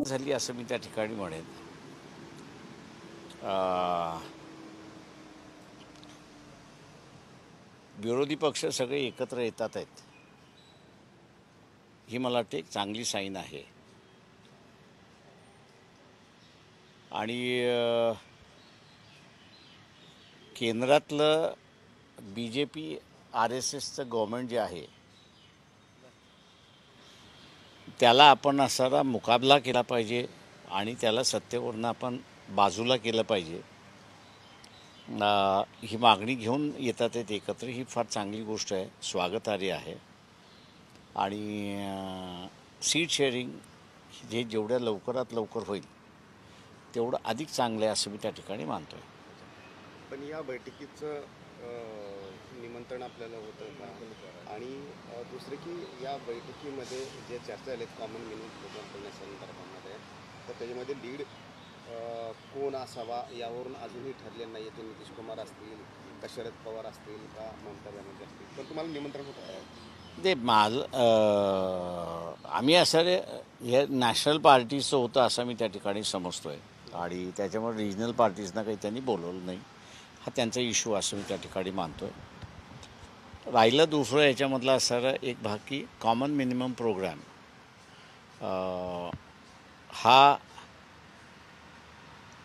झाली असं मी त्या ठिकाणी म्हणेन. विरोधी पक्ष सगळे एकत्र येतात आहेत, ही मला वाटते एक चांगली साईन आहे. आणि केंद्रातलं BJP RSSचं गव्हर्मेंट जे आहे त्याला आपण असा मुकाबला केला पाहिजे आणि त्याला सत्तेवरनं आपण बाजूला केलं पाहिजे. ही मागणी घेऊन येतात आहेत एकत्र, ही फार चांगली गोष्ट आहे, स्वागतार्ह आहे. आणि सीट शेअरिंग जे जेवढ्या लवकरात लवकर होईल तेवढं अधिक चांगलं आहे असं मी त्या ठिकाणी मानतो आहे. पण या बैठकीचं निमंत्रण आपल्याला होतं का? आणि दुसरं की या बैठकीमध्ये जे चर्चा झाल्यात कॉमन मिनिमम प्रोग्राम करण्यासंदर्भामध्ये, तर त्याच्यामध्ये लीड कोण असावा यावरून अजूनही ठरले नाही आहे. ते नितीश कुमार असतील का शरद पवार असतील का ममता बॅनर्जी असतील, पण तुम्हाला निमंत्रण होतं आहे ते आम्ही असं हे नॅशनल पार्टीचं होतं असं मी त्या ठिकाणी समजतो आहे. आणि त्याच्यामुळे रिजनल पार्टीजना काही त्यांनी बोलवलं नाही, हा त्यांचा इश्यू असं मी त्या ठिकाणी मानतो आहे. राहिलं दुसरं याच्यामधला असणारा एक भाग की कॉमन मिनिमम प्रोग्रॅम हा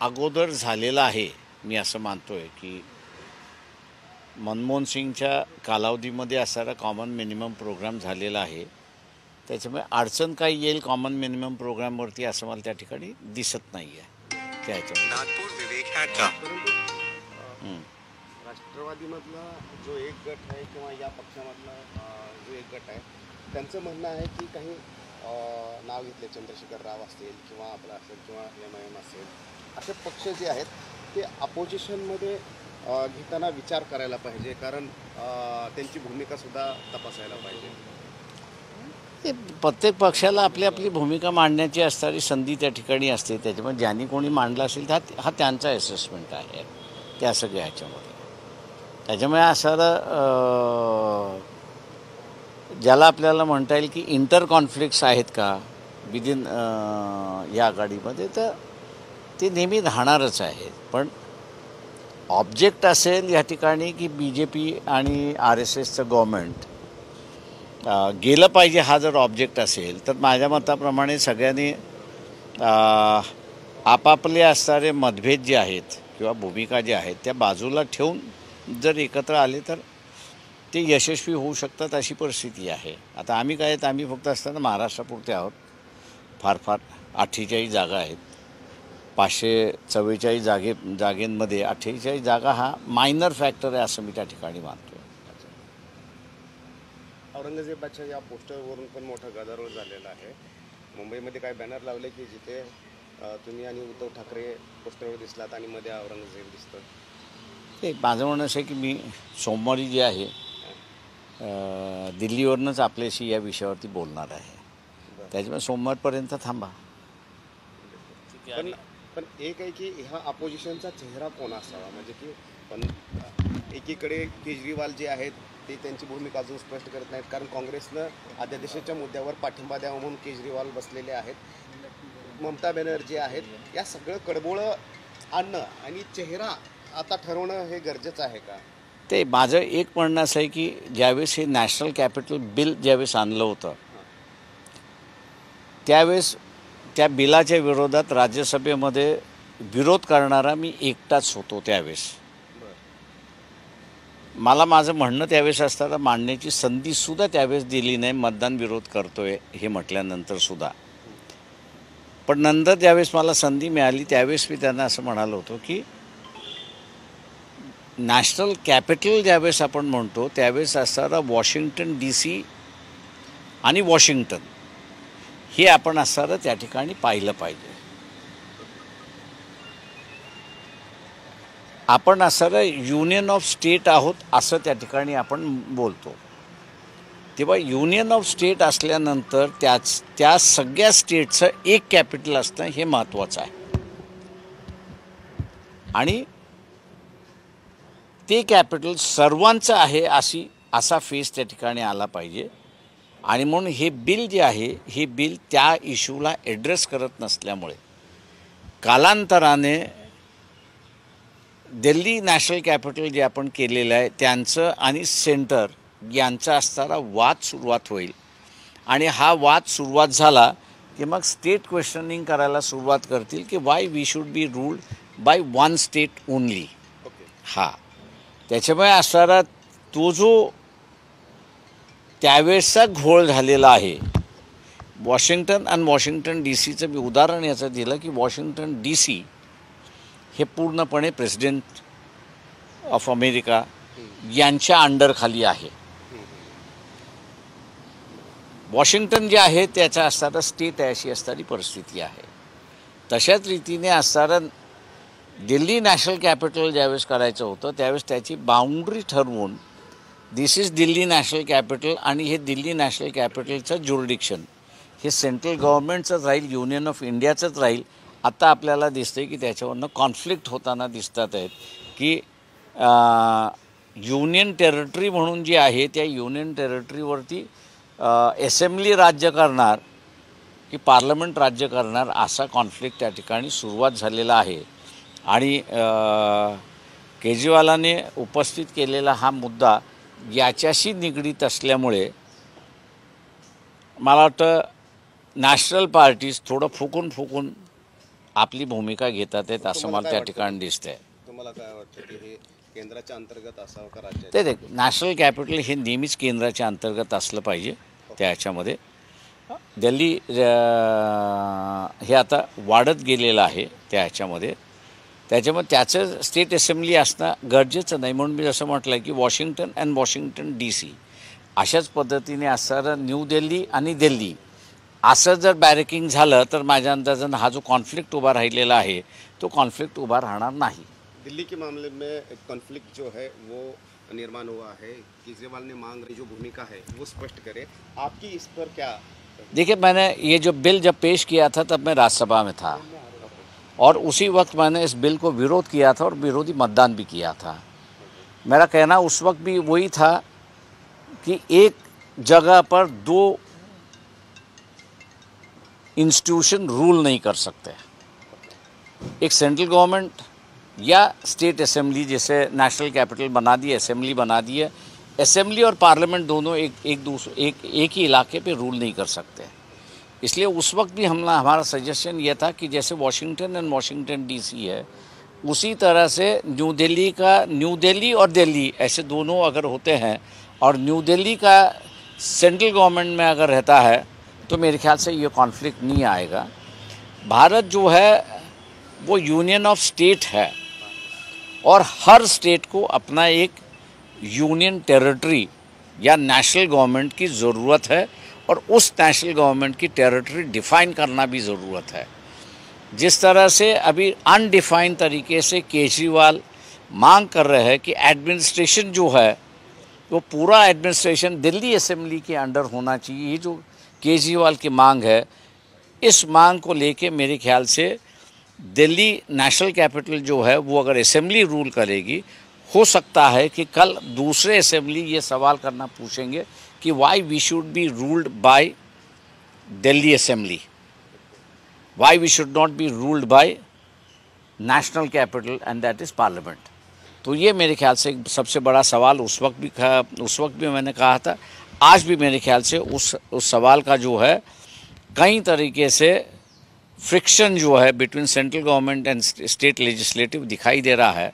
अगोदर झालेला आहे. मी असं मानतो आहे की मनमोहन सिंगच्या कालावधीमध्ये असणारा कॉमन मिनिमम प्रोग्राम झालेला आहे. त्याच्यामुळे अडचण काही येईल कॉमन मिनिमम प्रोग्रामवरती असं मला त्या ठिकाणी दिसत नाही आहे. परंतु राष्ट्रवादीमधला जो एक गट आहे किंवा या पक्षामधला जो एक गट आहे त्यांचं म्हणणं आहे की काही नाव घेतले चंद्रशेखर राव असतील किंवा आपलं असेल किंवा MIM असेल, असे पक्ष जे आहेत ते अपोजिशनमध्ये घेताना विचार करायला पाहिजे, कारण त्यांची भूमिकासुद्धा तपासायला पाहिजे. ते प्रत्येक पक्षाला आपली आपली भूमिका मांडण्याची असणारी संधी त्या ठिकाणी असते. त्याच्यामुळे ज्यांनी कोणी मांडला असेल हा त्यांचा असेसमेंट आहे त्या सगळ्या ह्याच्यामध्ये. त्याच्यामुळे असं ज्याला आपल्याला म्हणता येईल की इंटर कॉन्फ्लिक्ट्स आहेत का विदिन या आघाडीमध्ये, तर ते नेहमी राहणारच आहेत. पण ऑब्जेक्ट असेल या ठिकाणी की BJP आणि RSSचं गव्हर्मेंट गेलं पाहिजे, हा जर ऑब्जेक्ट असेल तर माझ्या मताप्रमाणे सगळ्यांनी आपापले असणारे मतभेद जे आहेत किंवा भूमिका ज्या आहेत त्या बाजूला ठेवून जर एकत्र आले तर ते यशस्वी होऊ शकतात अशी परिस्थिती आहे. आता आम्ही फक्त असताना महाराष्ट्रापुरते आहोत. फार 48 जागा आहेत. 544 जागेंमध्ये 48 जागा हा मायनर फॅक्टर आहे असं मी त्या ठिकाणी मानतो. औरंगजेबाच्या या पोस्टरवरून पण मोठा गदारोळ झालेला आहे. मुंबईमध्ये काय बॅनर लावले की जिथे तुम्ही आणि उद्धव ठाकरे पोस्टरवर दिसलात आणि मध्ये औरंगजेब दिसतं. ते माझं म्हणणं असं आहे की मी सोमवारी जे आहे दिल्लीवरूनच आपल्याशी या विषयावरती बोलणार आहे. त्याच्यामुळे सोमवारपर्यंत थांबा. पण एक आहे की ह्या अपोजिशनचा चेहरा कोण असावा, म्हणजे की पण एकीकडे केजरीवाल जे आहेत ते त्यांची भूमिका अजून स्पष्ट करत नाहीत, कारण काँग्रेसनं अध्यादेशाच्या मुद्द्यावर पाठिंबा द्यावा म्हणून केजरीवाल बसलेले आहेत. ममता बॅनर्जी आहेत. या सगळं कडबोळं आणणं आणि चेहरा आता ठरवणं हे गरजेचं आहे का? ते माझं एक म्हणणं असं आहे की ज्यावेळेस हे नॅशनल कॅपिटल बिल ज्यावेळेस आणलं होतं त्यावेळेस त्या बिलाच्या विरोधात राज्यसभेमध्ये विरोध करणारा मी एकटाच होतो. त्यावेळेस मला माझं म्हणणं त्यावेळेस असताना मांडण्याची संधीसुद्धा त्यावेळेस दिली नाही. मतदान विरोध करतोय हे म्हटल्यानंतरसुद्धा. पण नंतर ज्यावेळेस मला संधी मिळाली त्यावेळेस मी त्यांना असं म्हणालो होतो की नॅशनल कॅपिटल ज्यावेळेस आपण म्हणतो त्यावेळेस असणारा वॉशिंग्टन DC आणि वॉशिंग्टन हे आपण असणारं त्या ठिकाणी पाहिलं पाहिजे. आपण असणारं युनियन ऑफ स्टेट आहोत असं त्या ठिकाणी आपण बोलतो. तेव्हा युनियन ऑफ स्टेट असल्यानंतर त्या सगळ्या स्टेटचं एक कॅपिटल असणं हे महत्त्वाचं आहे. आणि ते कॅपिटल सर्वांचं आहे असा फेस त्या ठिकाणी आला पाहिजे. आणि म्हणून हे बिल जे आहे हे बिल त्या इश्यूला ॲड्रेस करत नसल्यामुळे कालांतराने दिल्ली नॅशनल कॅपिटल जे आपण केलेलं आहे त्यांचं आणि सेंटर यांचा असणारा वाद सुरुवात होईल. आणि हा वाद सुरुवात झाला की मग स्टेट क्वेश्चनिंग करायला सुरुवात करतील की why we should be ruled by one state only. हा त्याच्यामुळे असणारा तो जो त्यावेळेसचा घोळ झालेला आहे. वॉशिंग्टन आणि वॉशिंग्टन डी सीचं मी उदाहरण याचं दिलं की वॉशिंग्टन डी सी हे पूर्णपणे प्रेसिडेंट ऑफ अमेरिका यांच्या अंडरखाली आहे. वॉशिंग्टन जे आहे त्याचा असणारा स्टेट आहे अशी असणारी परिस्थिती आहे. तशाच रीतीने असणारं दिल्ली नॅशनल कॅपिटल ज्यावेळेस करायचं होतं त्यावेळेस त्याची बाउंड्री ठरवून this is Delhi national capital आणि हे दिल्ली नॅशनल कॅपिटलचं ज्युरिडिक्शन हे सेंट्रल गव्हर्नमेंटचंच राहील, युनियन ऑफ इंडियाचंच राहील. आता आपल्याला दिसतं की त्याच्यावरनं कॉन्फ्लिक्ट होताना दिसतात आहेत की युनियन टेरिटरी म्हणून जी आहे त्या युनियन टेरिटरीवरती असेंब्ली राज्य करणार की पार्लमेंट राज्य करणार असा कॉन्फ्लिक्ट त्या ठिकाणी सुरुवात झालेला आहे. आणि केजरीवालाने उपस्थित केलेला हा मुद्दा याच्याशी निगडीत असल्यामुळे मला वाटतं नॅशनल पार्टीज थोडं फुकून आपली भूमिका घेतात आहेत असं मला त्या ठिकाणी दिसतंय. तुम्हाला काय वाटतं की हे केंद्राच्या अंतर्गत असावं का राज्यात? ते नॅशनल कॅपिटल हे नेहमीच केंद्राच्या अंतर्गत असलं पाहिजे. त्याच्यामध्ये दिल्ली हे आता वाढत गेलेलं आहे त्याच्यामुळे त्याचं स्टेट असेंब्ली असणं गरजेचं नाही. म्हणून मी जसं म्हटलं आहे की Washington and Washington D C अशाच पद्धतीने असणारं न्यू दिल्ली आणि दिल्ली असं जर बॅरेकिंग झालं तर माझ्या अंदाजानं हा जो कॉन्फ्लिक्ट उभा राहिलेला आहे तो कॉन्फ्लिक्ट उभा राहणार नाही. दिल्ली के मामले में एक कॉन्फ्लिक्ट जो है वो निर्माण हुआ है. केजरीवाल ने मांग रही जो भूमिका है वो स्पष्ट करे. आपकी इस पर क्या? देखिए मैंने ये जो बिल जब पेश किया था तब मैं राज्यसभा में था और उसी वक्त मैंने इस बिल को विरोध किया था और विरोधी मतदान भी किया था. मेरा कहना उस वक्त भी वही था कि एक जगह पर दो इंस्टीट्यूशन रूल नहीं कर सकते. एक सेंट्रल गवर्नमेंट या स्टेट असेंबली जैसे नेशनल कैपिटल बना दी, असेंबली बना दी है. असेंबली और पार्लियामेंट दोनों एक ही इलाके पे रूल नहीं कर सकते. इसलिए उस वक्त भी हमारा सजेशन ये था कि जैसे वॉशिंगटन एंड वॉशिंगटन डीसी है उसी तरह से न्यू दिल्ली और दिल्ली ऐसे दोनों अगर होते हैं और न्यू दिल्ली का सेंट्रल गवर्नमेंट में अगर रहता है तो मेरे ख्याल से ये कॉन्फ्लिक्ट नहीं आएगा. भारत जो है वो यूनियन ऑफ स्टेट है और हर स्टेट को अपना एक यूनियन टेरिटरी या नेशनल गवर्नमेंट की ज़रूरत है और उस नेशनल गवर्नमेंट की टेरिटरी डिफ़ाइन करना भी ज़रूरत है. जिस तरह से अभी अनडिफाइंड तरीके से केजरीवाल मांग कर रहे हैं कि एडमिनिस्ट्रेशन जो है वो पूरा एडमिनिस्ट्रेशन दिल्ली असेंबली के अंडर होना चाहिए, ये जो केजरीवाल की मांग है, इस मांग को लेके मेरे ख्याल से दिल्ली नेशनल कैपिटल जो है वो अगर असेंबली रूल करेगी हो सकता है कि कल दूसरे असेंबली ये सवाल करना पूछेंगे कि why we should be ruled by Delhi assembly, why we should not be ruled by national capital and that is parliament. तो ये मेरे ख्याल से एक सबसे बड़ा सवाल उस वक्त भी मैंने कहा था. आज भी मेरे ख्याल से उस सवाल का जो है कई तरीके से फ्रिक्शन जो है between central government and state legislative दिखाई दे रहा है.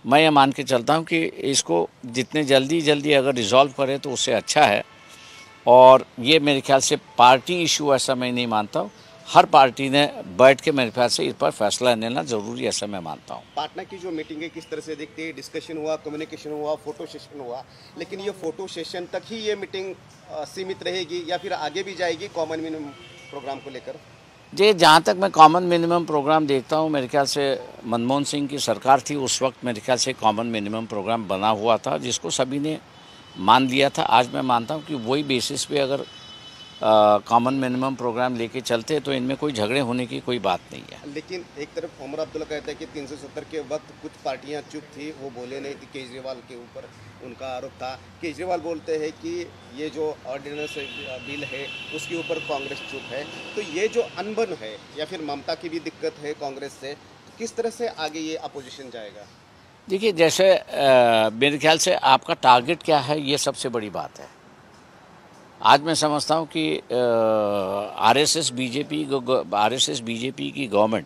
मैं ये मान के चलता हूँ कि इसको जितने जल्दी अगर रिजॉल्व करें तो उससे अच्छा है. और ये मेरे ख्याल से पार्टी इशू ऐसा मैं नहीं मानता हूँ. हर पार्टी ने बैठ के मेरे ख्याल से इस पर फैसला लेना ज़रूरी ऐसा मैं मानता हूँ. पाटना की जो मीटिंग है किस तरह से देखते हैं? डिस्कशन हुआ, कम्युनिकेशन हुआ, फोटो सेशन हुआ, लेकिन ये फोटो सेशन तक ही ये मीटिंग सीमित रहेगी या फिर आगे भी जाएगी कॉमन मिनिमम प्रोग्राम को लेकर? जी, जहाँ तक मैं कॉमन मिनिमम प्रोग्राम देखता हूँ, मेरे ख्याल से मनमोहन सिंह की सरकार थी उस वक्त मेरे ख्याल से कॉमन मिनिमम प्रोग्राम बना हुआ था जिसको सभी ने मान लिया था. आज मैं मानता हूँ कि वही बेसिस पे अगर कॉमन मिनिमम प्रोग्राम लेके चलते तो इनमें कोई झगड़े होने की कोई बात नहीं है। लेकिन एक तरफ उमर अब्दुल्ला कहते हैं कि 370 के वक्त कुछ पार्टियां चुप थी, वो बोले नहीं थी। केजरीवाल के ऊपर उनका आरोप था। केजरीवाल बोलते हैं कि ये जो ऑर्डिनेंस बिल है उसके ऊपर कांग्रेस चुप है। तो ये जो अनबन है या फिर ममता की भी दिक्कत है कांग्रेस से, तो किस तरह से आगे ये अपोजिशन जाएगा? देखिए, जैसे मेरे ख्याल से आपका टारगेट क्या है ये सबसे बड़ी बात है। आज मैं समझता हूँ कि आरएसएस बीजेपी की गवर्नमेंट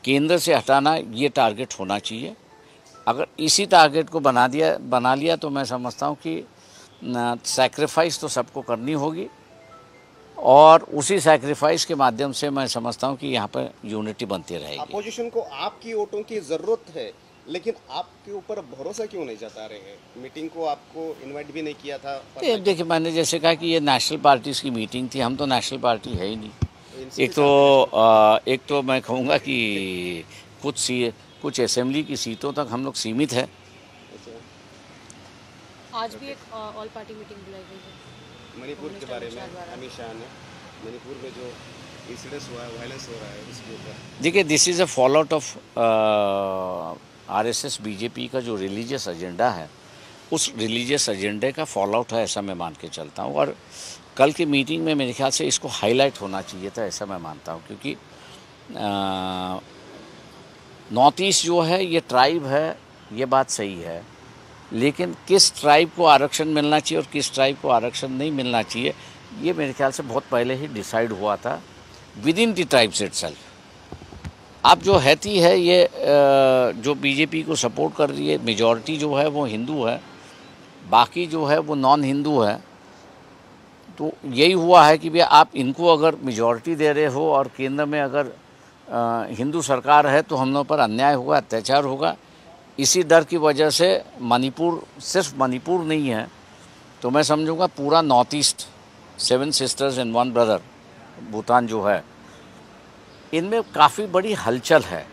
केंद्र से हटाना ये टारगेट होना चाहिए। अगर इसी टारगेट को बना लिया तो मैं समझता हूँ कि सैक्रिफाइस तो सबको करनी होगी और उसी सैक्रिफाइस के माध्यम से मैं समझता हूँ कि यहाँ पर यूनिटी बनती रहेगी। अपोजिशन को आपकी वोटों की ज़रूरत है, लेकिन आपके ऊपर भरोसा क्यों नहीं जता रहे हैं? मीटिंग को आपको इनवाइट भी नहीं किया था। देखिए, मैंने जैसे कहा कि ये नेशनल पार्टीज़ की मीटिंग थी, हम तो नेशनल पार्टी है ही नहीं। इनसे एक तो मैं कहूँगा कि कुछ असेंबली की सीटों तक हम लोग सीमित है। आज भी एक ऑल पार्टी मीटिंग बुलाई गई है मणिपुर के बारे में अमित शाह ने, मणिपुर में जो इंसिडेंस हुआ है, वायलेंस हो रहा है, उसके ऊपर। देखिए, this is a fall out of RSS BJP का जो रिलीजियस एजेंडा है, उस रिलीजियस एजेंडे का फॉल आउट है, ऐसा मैं मान के चलता हूँ। और कल की मीटिंग में मेरे ख्याल से इसको हाईलाइट होना चाहिए था, ऐसा मैं मानता हूँ। क्योंकि नॉर्थ ईस्ट जो है ये ट्राइब है, ये बात सही है, लेकिन किस ट्राइब को आरक्षण मिलना चाहिए और किस ट्राइब को आरक्षण नहीं मिलना चाहिए, ये मेरे ख्याल से बहुत पहले ही डिसाइड हुआ था with in the tribes itself. अब जो हैती है ये जो बीजेपी को सपोर्ट कर रही है, मेजॉरिटी जो है वो हिंदू है, बाकी जो है वो नॉन हिंदू है। तो यही हुआ है कि भैया आप इनको अगर मेजॉरिटी दे रहे हो और केंद्र में अगर हिंदू सरकार है तो हम लोग पर अन्याय होगा, अत्याचार होगा। इसी डर की वजह से मणिपुर, सिर्फ मणिपुर नहीं है तो मैं समझूंगा पूरा north east, 7 sisters and 1 brother Bhutan जो है, इनमें काफ़ी बड़ी हलचल है।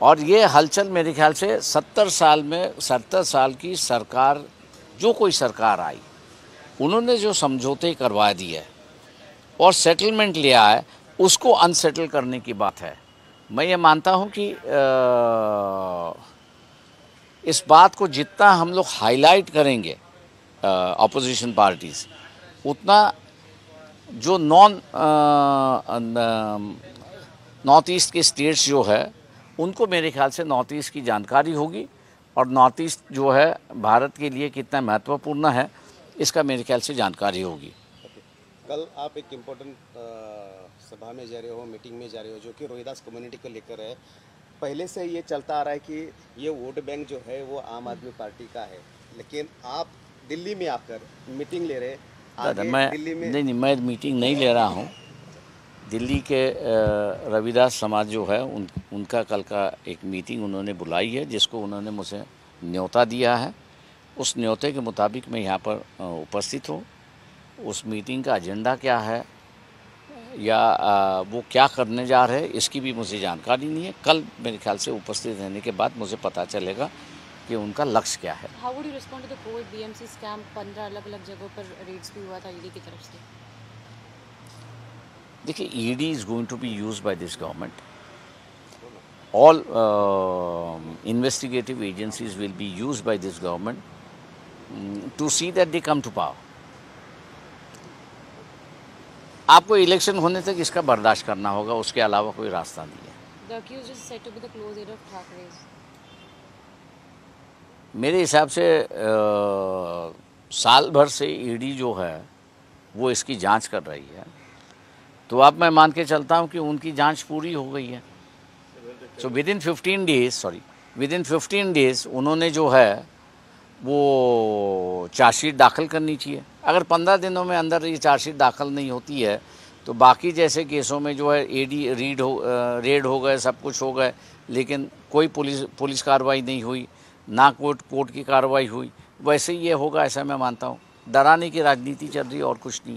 और ये हलचल मेरे ख्याल से 70 साल की सरकार, जो कोई सरकार आई, उन्होंने जो समझौते करवा दिए और सेटलमेंट लिया है, उसको अनसेटल करने की बात है। मैं ये मानता हूँ कि इस बात को जितना हम लोग हाईलाइट करेंगे अपोजिशन पार्टीज़, उतना जो नॉर्थ ईस्ट के स्टेट्स जो है उनको मेरे ख्याल से नॉर्थ ईस्ट की जानकारी होगी और नॉर्थ ईस्ट जो है भारत के लिए कितना महत्वपूर्ण है इसका मेरे ख्याल से जानकारी होगी। कल आप एक इम्पोर्टेंट सभा में जा रहे हो, मीटिंग में जा रहे हो, जो कि रोहिदास कम्युनिटी को लेकर है। पहले से ये चलता आ रहा है कि ये वोट बैंक जो है वो आम आदमी पार्टी का है, लेकिन आप दिल्ली में आकर मीटिंग ले रहे। मैं दिल्ली में नहीं, मैं मीटिंग नहीं ले रहा हूँ। दिल्ली के रविदास समाज जो है उनका कल का एक मीटिंग उन्होंने बुलाई है, जिसको उन्होंने मुझे न्योता दिया है। उस न्योते के मुताबिक मैं यहाँ पर उपस्थित हूँ। उस मीटिंग का एजेंडा क्या है या वो क्या करने जा रहे हैं इसकी भी मुझे जानकारी नहीं है। कल मेरे ख्याल से उपस्थित रहने के बाद मुझे पता चलेगा कि उनका लक्ष्य क्या है। How would you respond to the covid BMC scam? 15 अलग-अलग जगहों पर रेड्स भी हुआ था ईडी की तरफ से। देखिए, ED is going to be used by this government. All investigative agencies will be used by this government to see that they come to power. आपको इलेक्शन होने तक इसका बर्दाश्त करना होगा, उसके अलावा कोई रास्ता नहीं है। The accused is said to be the close aide of Thackeray's. मेरे हिसाब से साल भर से ईडी जो है वो इसकी जांच कर रही है, तो अब मैं मान के चलता हूँ कि उनकी जांच पूरी हो गई है। सो विद इन 15 डेज उन्होंने जो है वो चार्जशीट दाखिल करनी चाहिए। अगर 15 दिनों में अंदर ये चार्जशीट दाखिल नहीं होती है तो बाकी जैसे केसों में जो है रेड हो गए, सब कुछ हो गए, लेकिन कोई पुलिस कार्रवाई नहीं हुई, ना कोर्ट की कार्रवाई हुई, वैसे ही ये होगा, ऐसा मैं मानता हूँ। डराने की राजनीति चल रही है और कुछ नहीं।